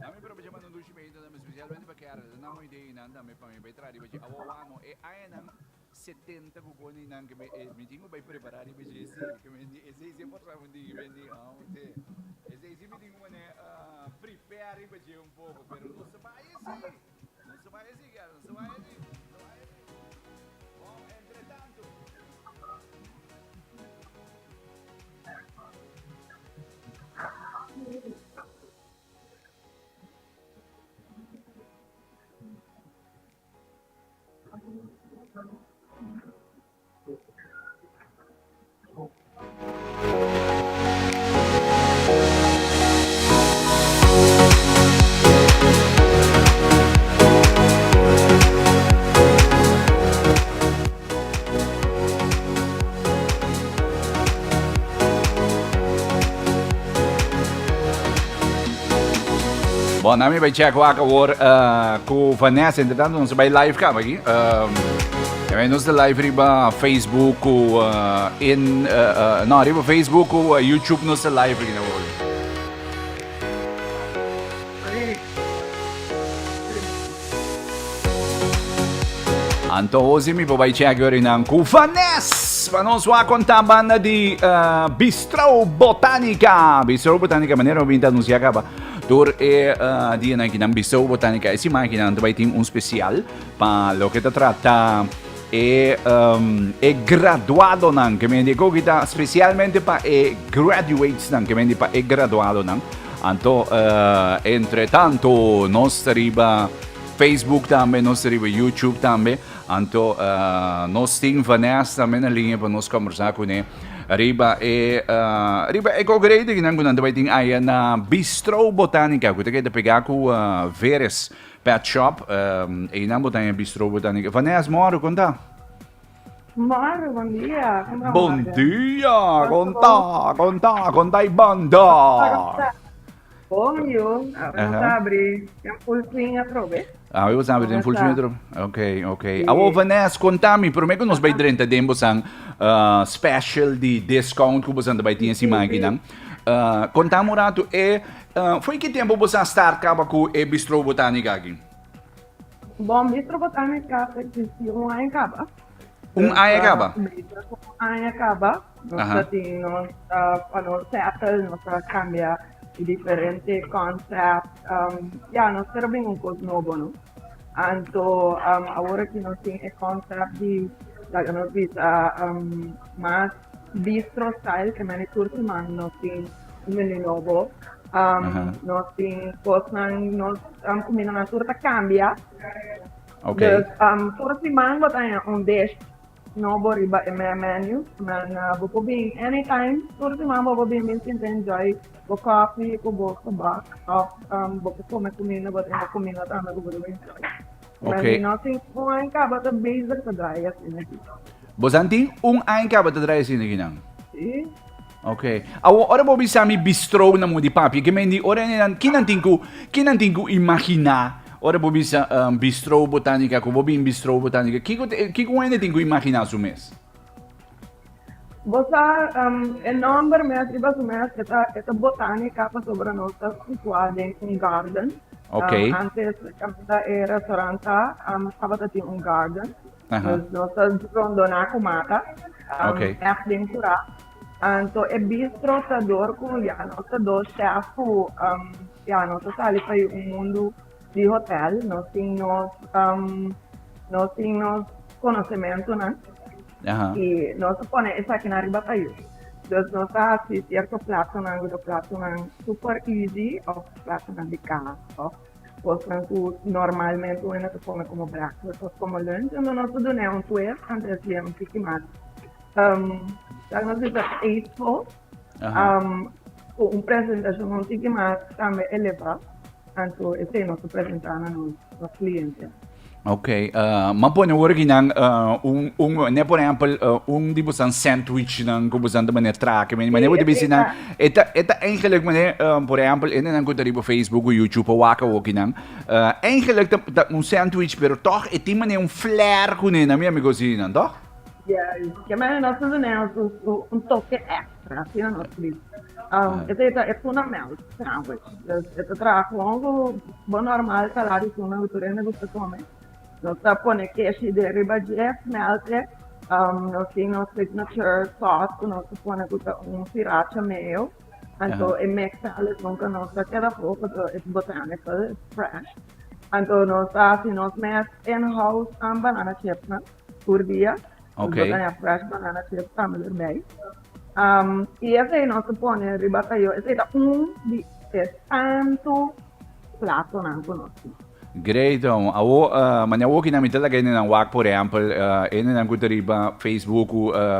Nami pero ba jaman dushi ba ito na specialmente pa kaya na mo ideya na nami pa may betra di ba awawano ayan ang 70 kukunin ng kami meeting mo ba preparare ba jesi kami hindi ese por sa hindi hindi ese ese meeting mo na prepare ba je un pouco pero não se vai esse não se vai esse cara não se vai esse bom entretanto bom, nami vai check waka war com Vanesse, entretanto não se vai live cá aqui. Também não se live riba Facebook não riba Facebook YouTube não se live aqui na hora. Então hoje me vai check agora não com Vanesse, para nós vamos contar banda de Bistro Botanika. Bistro Botanika maneira de anunciar acaba. Door dia na kinang Bistro Botanika esse máquina vai ter especial para o que se trata graduado nang que me digo que está especialmente para graduates nang que me digo para graduado nang. Então entretanto nós riba Facebook também, nós riba YouTube também. Então nós temos Vanesse também na linha para nós conversar com ele. Riba grade que nangunan vai ter aí na Bistro Botanika, que tem que pegar com Veeris Petshop, e não botar em Bistro Botanika. Vanesse, moro, conta? Moro, bom dia. Bom dia, conta aí banda. Bom, eu sabe, tem pulsinha prove. Eu sabe, tem full metro. Ok. Amo Vanesse, conta-me, por que nós vai drenta tempo sang special de discount que você vai ter em cima aqui, não? Conta-me rato, foi que tempo você start acaba com o Bistro Botanika aqui? Bom, Bistro Botanika existe um ano acaba. Um ano acaba? Um ano acaba. Nós temos, quando settle, nós cambia diferente concept. Nós temos coisa novo, não? Então, agora que nós temos o concept de nós vimos mais bistro style, que é curto, mas nós temos novo. Nós temos kosnan, nós comida na turta cambia. Ok. Por cima, nós temos dish novo riba e menu, mas vou bem anytime. Por cima, vou bem enjoy o coffee, o bak, vou comer comida, vou ter comida também, vou enjoy. Ok. Mas nós temos um ano que basic para dry assim aqui. Você tem um ano que vai trazer assim aqui, não? Sim. Ok. Ora vou bisa mi bistro na mo di papi, que mendi ora nan kinanting ko imaginar. Ora vou bisa Bistro Botanika, ko vou bin Bistro Botanika. Kiko ainda tenho imaginar su mês. Você o nome mesmo riba su mês esta botanica para sobre nossa situada em garden. Ok. Antes da restaurante, estava tinha garden. Nós rondona com mata. Ok. Echt dentro lá. Então, é bistro tá dor com nossa do chef, nossa sala para mundo de hotel, nós temos conhecimento, né? E nós põe isso aqui na riba para isso. Então, nós temos certo prato super easy, ou prato de casa, portanto, normalmente nós põe como breakfast, ou como lunch, então nós damos twist antes de ficar mais. Nós temos tasteful, apresentação não fica mais também elevada. Então, esse é nosso apresentar aos clientes. Ok, mas põe agora que não, né, por exemplo, tipo de sandwich não, como você anda a track, mas não é bem não, é eigenlijk mané, por exemplo, ainda não conta riba Facebook ou YouTube ou waka ou que não, eigenlijk sandwich, pero toch tem mané flair com ele, na minha amigo assim, não, toch? Que é nós fazemos toque extra, assim na nossa vida. Ito é tuna melt sandwich. Ito trago algo bom normal salário tuna que tu gosta de comer. Nós põe queijo de riba de smelte. Nós temos signature sauce, nós põe sriracha mayo. Então, é mixa eles nunca nós queda pouco, é botânica, é fresh. Então, nós mesmo in-house banana chips, né? Por dia. Botânica fresh banana chips também bem. E esse aí nós põe riba tayo, esse de tanto prato não conosco. Great, awo manyawo kinamit talaga yun ng wak for example, yun ang kutariba Facebook,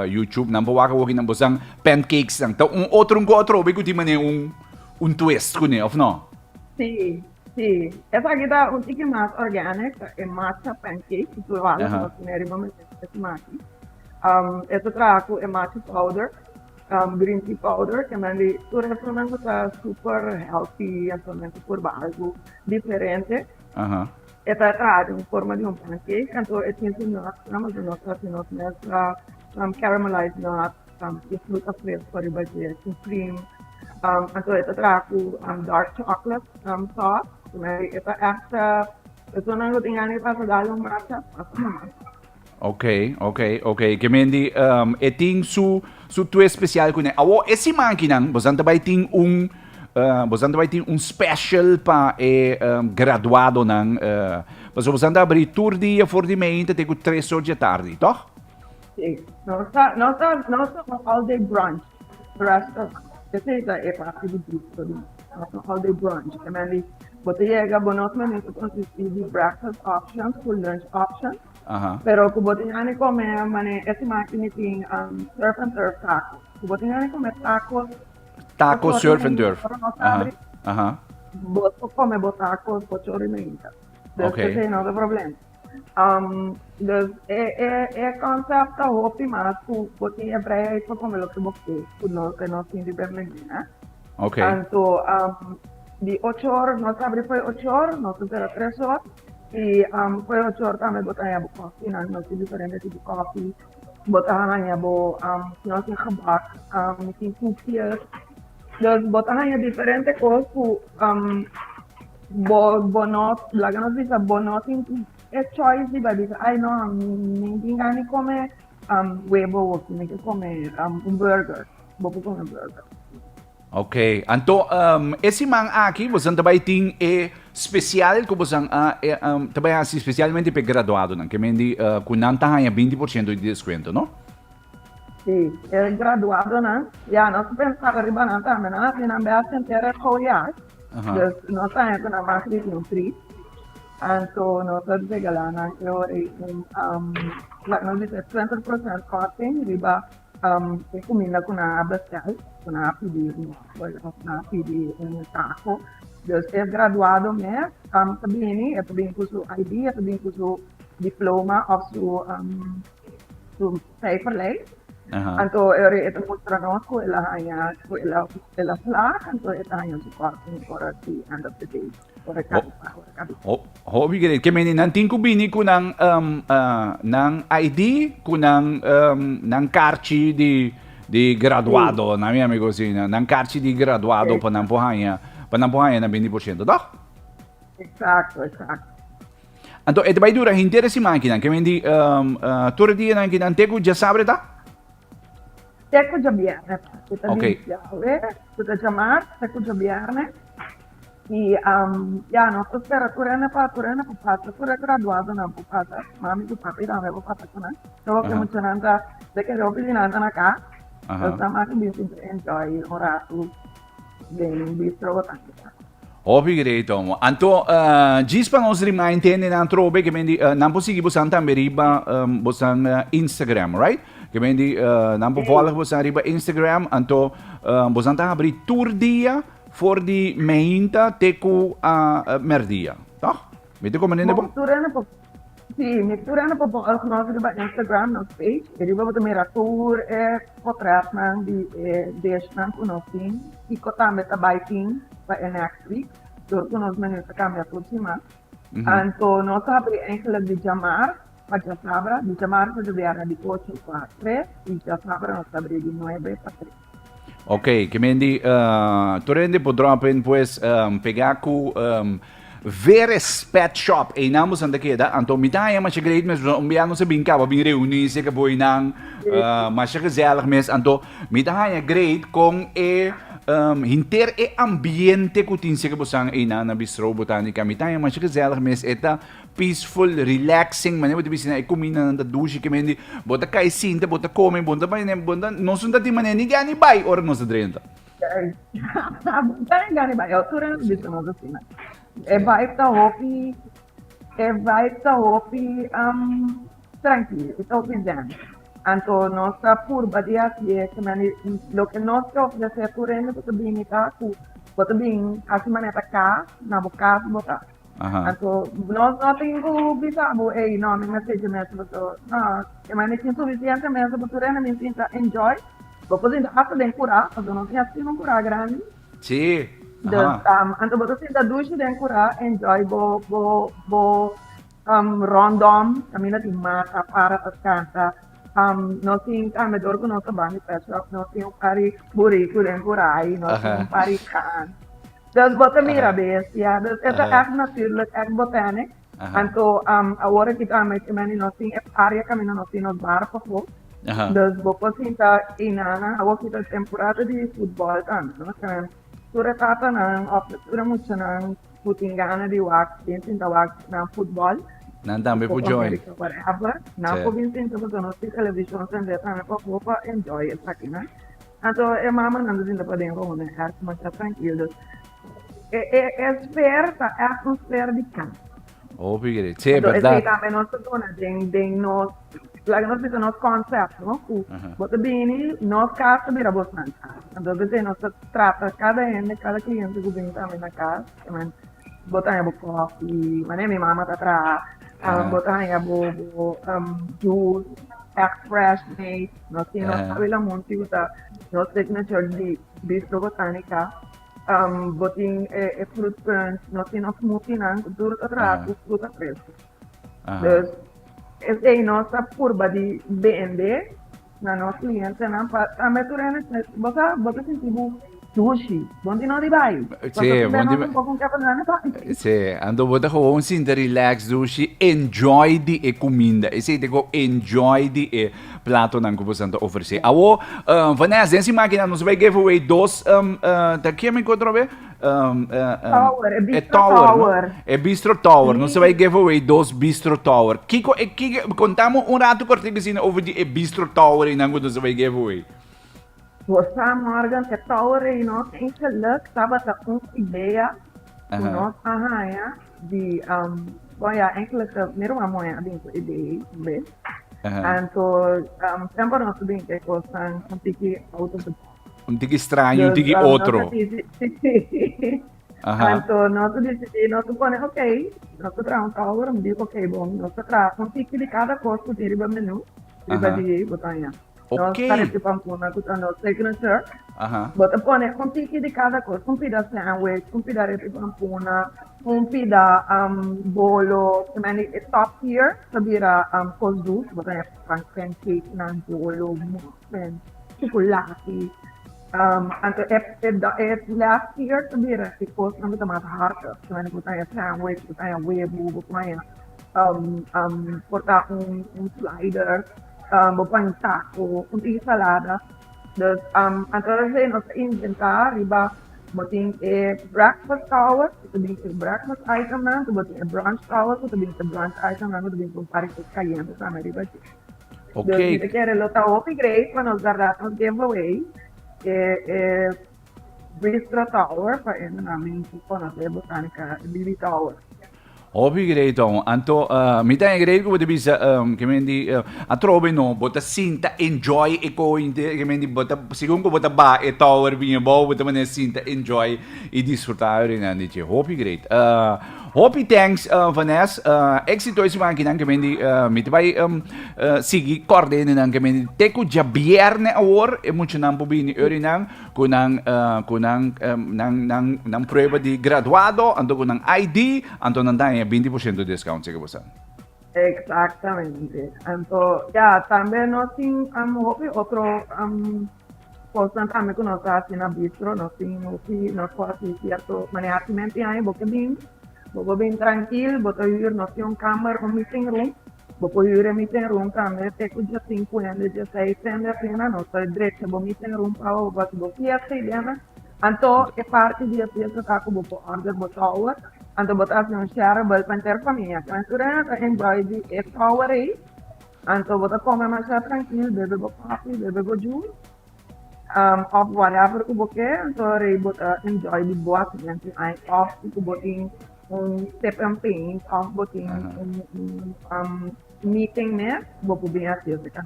YouTube, nang pawaka wo kinang busang pancakes lang. Tao otrong ko otro, bigo di man un twist ko ni of no. Sim, sim. Essa aqui dá tique mais orgânica, é massa pancake, tu vale, nós riba mas esse massa. Esse trago é massa powder. Green tea powder, que mandi tu restaurante está super healthy, então super bago, diferente. Esta trago em forma de pancake, então é tinha nuts, mas nós mestra caramelized nuts, e fruta fresca, ribadia, com cream. Então esta trago dark chocolate sauce, que mandi esta extra, isso não tem nada para dar massa, Okay. Kemendi eting su tu especial kune. Awo esi mankinang bosanta baiting un special pa graduado nang paso bosanta abri tour dia for di Mainta te ku 3 horas tardi, toch? Sim. Nossa all day brunch. Essa é parte do bistro. Nossa all day brunch. Kemendi botega bonus menu consiste de breakfast options, full lunch options. Pero kubotingan ko may esi makini ting surf and turf taco. Kubotingan ko may taco surf and turf. Boto come tacos po chorimeita. Okay. Esse não é problema. Concept da hopi mas ku botin hebreu ko come lo que você, que nós temos de né? Okay. Então, de 8 horas, nós abrimos foi 8 horas, nós temos 3 horas. E foi 8 horas também botar coffee, nós temos diferentes tipos de coffee. Botar nós temos gebak, temos cookies. Então, botar diferentes coisas, bonot, lá que nós dizemos, bonot é choice de bebida. Ai, não, ninguém ganha comer huevo, ninguém comer burger. Vou comer burger. Okay. Anto esse mang aqui você também tem especial que você também assim especialmente para graduado, não? Que mendi com nanta ganha 20% de desconto, não? Sim, é graduado, não? Já nós pensamos riba nanta, mas nós não basta inteira colher. Nós temos na marca de free. Então nós temos que lá na que nós dizemos 20% costing riba comida com a bastel, com a pedir taco. Então, é graduado mesmo, também é também com o ID, é também com o diploma ou o paper. Então, é mostrar nós que ela flag, então é tayo support for the end of the day. Hobby great. Kaya may nanting ko bini ko ng ID ko ng karchi di graduado, na minha amigo assim, ng karchi di graduado panampuhanya na 20%, tak? Exato. Então, ito vai durar inteira si máquina, kaya hindi todo dia nang kinantego já sabe, tá? Teco de viernes, Okay. Kita chamar, teco de viernes. E nossa temperatura é para graduado na pupata, mami do papi da minha pupata né? Então que muito nada, de que eu pedi nada na cá, então estamos aqui bem enjoy o rato bem bistro botanika. Hobby great, Tomo. Anto, gispa nos reminder na trobe que mendi não possível bosan também riba bosan Instagram, right? Que mendi não po follow bosan riba Instagram, anto bosan ta abrir tour dia for di Mainta teku merdia, tá? Vete como nene bom? Misturando po al nosso riba Instagram, nosso page, e riba po também tour potrat man di desnan ko nosin, e ko também biking by next week. Door ko nos men sa cambia próxima. Anto nós abri enkele de jamar, para sabra, de jamar ko de viara di 8 para 3, e já sabra nós abri de 9 para 3. Ok, quindi torrende podropen pues pegaku Veeris Petshop e inamos anda queda anto mitaya mas great mes umbiano sa bingka ba bing reuni se ka boy nang mas gezellig mes anto mitaya great kung hinter ambiente kutin se ka busang ina na bistro botanika mitaya mas gezellig mes eta peaceful relaxing mane bote bisina e kumina na dushi kemendi bota kai sinta bota come bota ba ne bota non sunda ti mane ni gani bai or non sa drenta Gani ba eu turno bicho não assim. É vibe da hopi, tranquilo, está opinando. Anto nossa curva de aqui é que lo que nós oferece por ele porque bem cá, porque bem assim maneira cá na boca botar. Anto nós não temos bisabo, ei não me seja mesmo então, não, que mas nem suficiente mesmo por ele me sinta enjoy. Depois ainda hasta de curar, quando não tinha assim um curar grande. Sim. Dus, anto betul sih da dushi dan kura enjoy rondom kami na timata para taskanta no sing kami dorgo no sa bani Petshop no sing pari buri dan kurai no sing pari kan. Dus bota mira bestia, dus het echt natuurlijk echt botaniek. Anto ahora kita met mani no sing area kami no sing no bar po. Dus bota sinta inana, awak kita temporada di football kan, no kan. Sura tata ng sura mucho ng putingana di wax, pinsin ta wax ng football. Nandami po join. Whatever. Na po pinsin ta po no si television sa deta na po enjoy sa kina. Ato mama nando din pa din ko na at mas tranquilo. Esperta atmosfera di casa. Oh, figure. Sì, verdad. Esse também nós dona den nós like nós temos nosso conceito, não? Bota bem, nós casa vira bastante. Então você nós trata cada cliente que vem também na casa, também botar aí coffee, mas minha mama tá atrás, botar aí juice, fresh made, nós temos sabe lá muito nós signature de bistro botanika. Boting fruit brunch, nós temos smoothie nang duro atrás, fruta fresca. Dus essa é a nossa curva de vender na nossa cliente, na abertura, você sentiu dushi, bom de não de bairro. Sì, sì, ando bota gewoon sin de relax dushi, enjoy di e comida. E se dico enjoy di e plato nan ko santo offerse. Awo, Vanesse, essa máquina nos vai give away dos daqui me encontro bem. Tower. É Bistro Tower. Não se vai give away dos Bistro Tower. Kiko, contamos rato cortigo over die Bistro Tower e não se vai give away. Você morgen é Tower e nós eigenlijk estava com ideia com nós arranha de olha eigenlijk meer uma moeda de ideia, bem. Então, sempre nós bem que costan tiki auto un tiki estranho, un tiki outro. Então, nós decidimos, nós põe, ok, nós traz tower, me digo, ok, bom, nós traz tiki de cada costo de riba menu, riba de botanha. Nós parece pampuna, nós signature, bota põe, tiki de cada costo, pida sandwich, pida riba pampuna, pida bolo, também é top tier, sabira cosdu, botanha pancake, nan bolo, muffin, chocolate. Anto last year sabira because nang tamat harta so nang butaya sandwich butaya webo butaya porta slider butaya taco salada dus anto say no sa inventa riba boting breakfast tower ito din breakfast item na ito boting brunch tower ito din brunch item na ito din kung parang caliente sa riba okay dus kaya lota opi great panos dardatos giveaway Bistro Tower pa namin po na botanika BB Tower. Obi great on. Anto mi dai great ko bisa kemendi atrobe no bota sinta enjoy e ko inte kemendi bota sigun ko bota ba e tower binha bo bota mané sinta enjoy e disfrutar na dice. Hopi great. Hopi thanks Vanesse. Exito isi man kinang kemendi mi vai sigi coordene nang kemendi teku jabierne awor e mucho nang pobini erinang kunang nang prueba di graduado anto kunang ID anto nang 20% de discount sige bosan. Exactamente. Então, já também nós temos outro constantemente con nos así na bistro, nos así cierto manejarmente ahí, porque bien tranquilo, porque vivir no tiene un cámara, un meeting room, porque vivir en meeting room también, te escucha 50, 16, 10, pena, no estoy derecho, porque meeting room para vos, vos fiesta y demás, anto é parte dia fiesta tá com o order botawa, anto botar assim share bel panter família, mas durante enjoy de power aí, anto botar comer mais tranquilo, bebe coffee, bebe juice, of whatever que você quer, então aí botar enjoy de boa, gente, aí off que botin step and paint, off botin meeting né, vou bem assim, tá?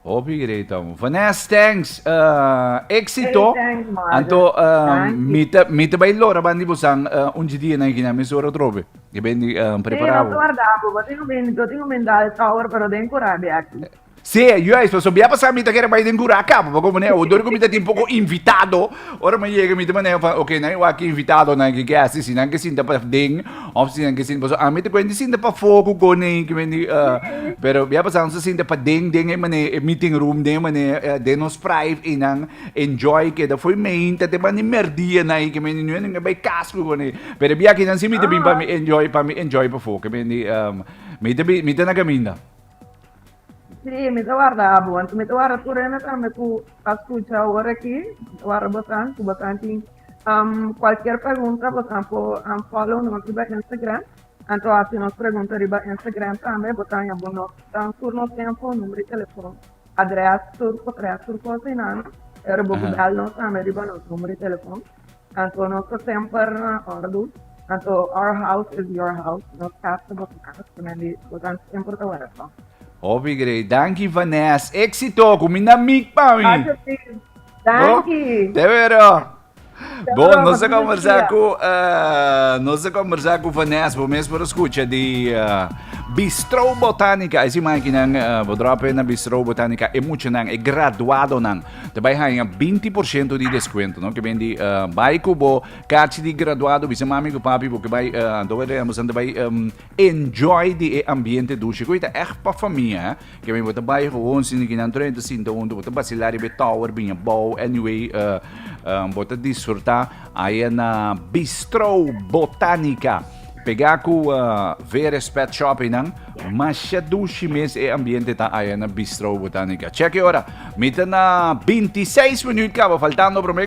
Opi, great. Vanesse, thanks. Éxito. Hey, thanks, Mother. Anto, Thank you. mita ba loro bandi busang unji dia na kinami soro trobe. Che bendi Sì, preparavo. lo guardavo, ma tengo mendato tower, però dentro rabbia aqui. Sì, io hai sposto via passare mita che era bai dengura a capo, ma come ne ho dove mi dati un poco invitato. Ora mi llega mi temane ok, na io anche invitato na che gasti sin anche sin da pa ding, of sin anche sin posso mita quindi sin da pa foco con nei quindi però via passare sin da pa ding e mane meeting room de mane de nos private inang enjoy che da foi Mainta te mani merdia na che mani non bai casco con nei per via che non si mita bim pa mi enjoy pa foco quindi mita na caminda. Sì, mi guardavo, mi guarda pure me tu ascolta ora aqui, guarda bastante, qualquer pergunta, botan follow no riba Instagram, anto assim nos pergunta riba Instagram também, botan abono, sur no tempo, número de telefone, adresse, sur cozinando, era bugdal no também riba no número de telefone, anto nosso tempo ordo, anto our house is your house, nos casa, botan sempre to era só. Opi, great. Danke, Vanesse. Éxito, com minha amiga para mim. Danke. Davvero? Bom, non si conversa con Vanesse, vou mesmo para escuta de Bistro Botanika. Essa máquina, potrà appena Bistro Botanika é muito nang, é graduado nang. Também há 20% de desconto, não? Que vem de vai cubo, carta de graduado, bisa mami com papi, porque vai, doveremos vai enjoy de ambiente dushi. Coita é para família, que vem botar vai com sin que não 30 cinto onde botar vacilar e tower bem bom, anyway, botar desfrutar aí na Bistro Botanika. Pegar com Veeris Petshop nang masya dushi mes e ambiente ta aí na Bistro Botanika. Check ora, mita na 26 minutos, faltando para